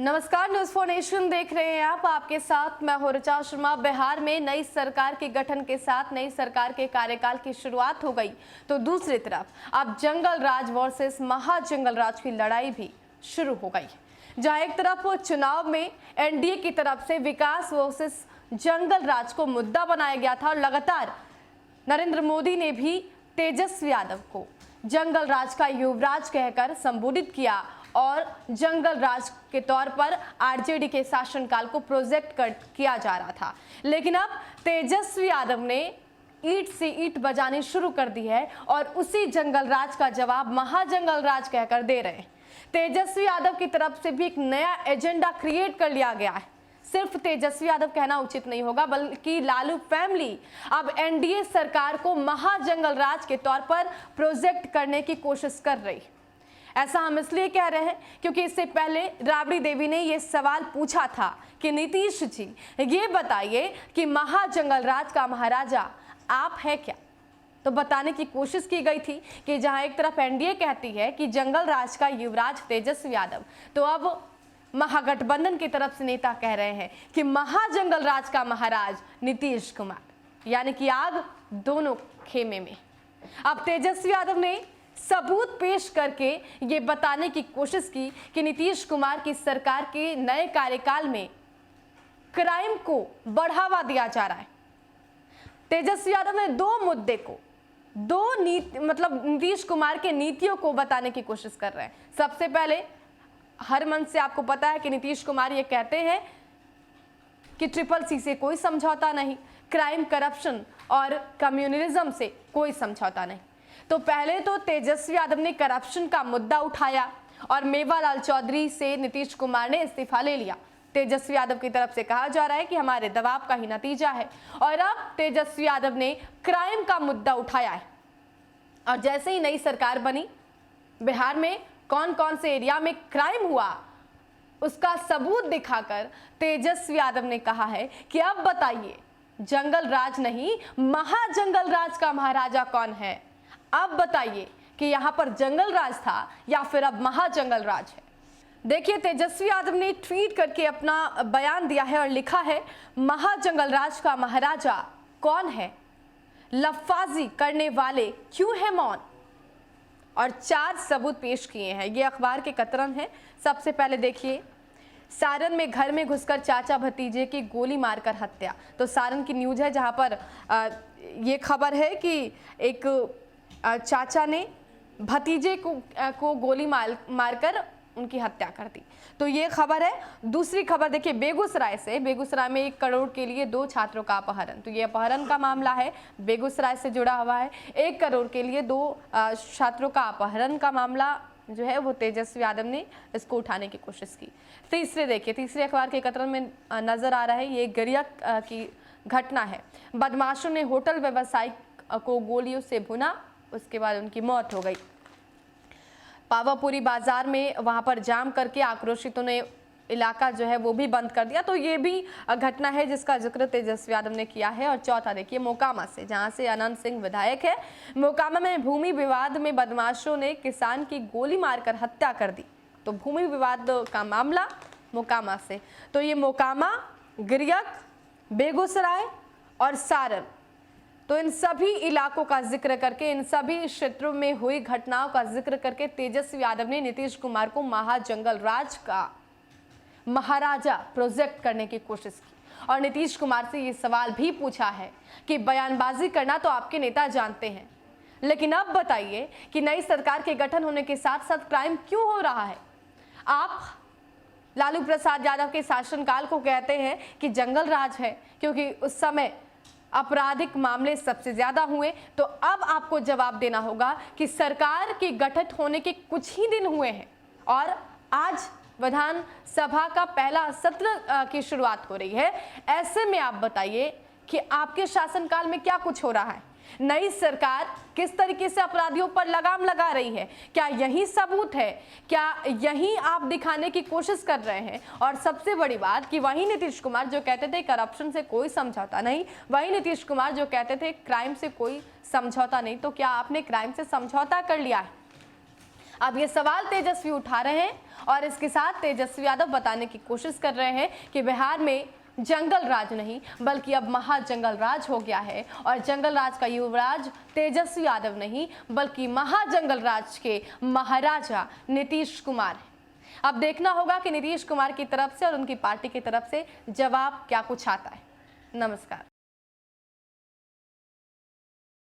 नमस्कार, news for nation देख रहे हैं आप। आपके साथ मैं हूं ऋचा शर्मा। बिहार में नई सरकार के गठन के साथ नई सरकार के कार्यकाल की शुरुआत हो गई, तो दूसरी तरफ अब जंगल राज वर्सेस महाजंगल राज की लड़ाई भी शुरू हो गई, जहां एक तरफ चुनाव में एनडीए की तरफ से विकास वर्सेस जंगल राज को मुद्दा बनाया गया था और लगातार नरेंद्र मोदी ने भी तेजस्वी यादव को जंगल राज का युवराज कहकर संबोधित किया और जंगल राज के तौर पर आरजेडी के शासनकाल को प्रोजेक्ट किया जा रहा था। लेकिन अब तेजस्वी यादव ने ईंट से ईंट बजानी शुरू कर दी है और उसी जंगल राज का जवाब महाजंगल राज कहकर दे रहे हैं। तेजस्वी यादव की तरफ से भी एक नया एजेंडा क्रिएट कर लिया गया है। सिर्फ तेजस्वी यादव कहना उचित नहीं होगा, बल्कि लालू फैमिली अब एनडीए सरकार को महाजंगल राज के तौर पर प्रोजेक्ट करने की कोशिश कर रही। ऐसा हम इसलिए कह रहे हैं क्योंकि इससे पहले राबड़ी देवी ने यह सवाल पूछा था कि नीतीश जी ये बताइए कि महाजंगल राज का महाराजा आप है क्या। तो बताने की कोशिश की गई थी कि जहां एक तरफ एनडीए कहती है कि जंगल राज का युवराज तेजस्वी यादव, तो अब महागठबंधन की तरफ से नेता कह रहे हैं कि महाजंगल राज का महाराज नीतीश कुमार, यानी कि आग दोनों खेमे में। अब तेजस्वी यादव ने सबूत पेश करके ये बताने की कोशिश की कि नीतीश कुमार की सरकार के नए कार्यकाल में क्राइम को बढ़ावा दिया जा रहा है। तेजस्वी यादव ने दो मुद्दे को नीतीश कुमार के नीतियों को बताने की कोशिश कर रहे हैं। सबसे पहले हर मन से आपको पता है कि नीतीश कुमार ये कहते हैं कि ट्रिपल सी से कोई समझौता नहीं, क्राइम, करप्शन और कम्युनलिज्म से कोई समझौता नहीं। तो पहले तो तेजस्वी यादव ने करप्शन का मुद्दा उठाया और मेवालाल चौधरी से नीतीश कुमार ने इस्तीफा ले लिया। तेजस्वी यादव की तरफ से कहा जा रहा है कि हमारे दबाव का ही नतीजा है। और अब तेजस्वी यादव ने क्राइम का मुद्दा उठाया है और जैसे ही नई सरकार बनी, बिहार में कौन कौन से एरिया में क्राइम हुआ उसका सबूत दिखाकर तेजस्वी यादव ने कहा है कि अब बताइए जंगल राज नहीं, महाजंगल राज का महाराजा कौन है। अब बताइए कि यहां पर जंगल राज था या फिर अब महाजंगल राज है। देखिए, तेजस्वी यादव ने ट्वीट करके अपना बयान दिया है और लिखा है, महाजंगल राज का महाराजा कौन है, लफाजी करने वाले क्यों है मौन, और 4 सबूत पेश किए हैं। ये अखबार के कतरन है। सबसे पहले देखिए, सारण में घर में घुसकर चाचा भतीजे की गोली मारकर हत्या। तो सारण की न्यूज़ है जहां पर ये खबर है कि एक चाचा ने भतीजे को गोली मारकर उनकी हत्या कर दी। तो ये खबर है। दूसरी खबर देखिए, बेगूसराय से। बेगूसराय में 1 करोड़ के लिए 2 छात्रों का अपहरण। तो ये अपहरण का मामला है, बेगूसराय से जुड़ा हुआ है। 1 करोड़ के लिए 2 छात्रों का अपहरण का मामला जो है वो तेजस्वी यादव ने इसको उठाने की कोशिश की। तीसरे देखिए, तीसरे अखबार के कतरन में नजर आ रहा है, ये गरिया की घटना है। बदमाशों ने होटल व्यवसायी को गोलियों से भुना, उसके बाद उनकी मौत हो गई। पावापुरी बाजार में वहां पर जाम करके आक्रोशितों ने इलाका जो है वो भी बंद कर दिया। तो ये भी घटना है जिसका जिक्र तेजस्वी यादव ने किया है। और चौथा देखिए, मोकामा से, जहां से अनंत सिंह विधायक है। मोकामा में भूमि विवाद में बदमाशों ने किसान की गोली मारकर हत्या कर दी। तो भूमि विवाद का मामला मोकामा से। तो ये मोकामा, गिरियक, बेगूसराय और सारण, तो इन सभी इलाकों का जिक्र करके, इन सभी क्षेत्रों में हुई घटनाओं का जिक्र करके तेजस्वी यादव ने नीतीश कुमार को महाजंगल राज का महाराजा प्रोजेक्ट करने की कोशिश की। और नीतीश कुमार से ये सवाल भी पूछा है कि बयानबाजी करना तो आपके नेता जानते हैं, लेकिन अब बताइए कि नई सरकार के गठन होने के साथ साथ क्राइम क्यों हो रहा है। आप लालू प्रसाद यादव के शासनकाल को कहते हैं कि जंगल राज है क्योंकि उस समय आपराधिक मामले सबसे ज्यादा हुए। तो अब आपको जवाब देना होगा कि सरकार के गठित होने के कुछ ही दिन हुए हैं और आज विधानसभा का पहला सत्र की शुरुआत हो रही है। ऐसे में आप बताइए कि आपके शासनकाल में क्या कुछ हो रहा है। नई सरकार किस तरीके से अपराधियों पर लगाम लगा रही है, क्या यही सबूत है, क्या यही आप दिखाने की कोशिश कर रहे हैं। और सबसे बड़ी बात कि वही नीतीश कुमार जो कहते थे करप्शन से कोई समझौता नहीं, वही नीतीश कुमार जो कहते थे क्राइम से कोई समझौता नहीं, तो क्या आपने क्राइम से समझौता कर लिया है। अब ये सवाल तेजस्वी उठा रहे हैं और इसके साथ तेजस्वी यादव बताने की कोशिश कर रहे हैं कि बिहार में जंगल राज नहीं बल्कि अब महाजंगल राज हो गया है और जंगल राज का युवराज तेजस्वी यादव नहीं बल्कि महाजंगल राज के महाराजा नीतीश कुमार है। अब देखना होगा कि नीतीश कुमार की तरफ से और उनकी पार्टी की तरफ से जवाब क्या कुछ आता है। नमस्कार।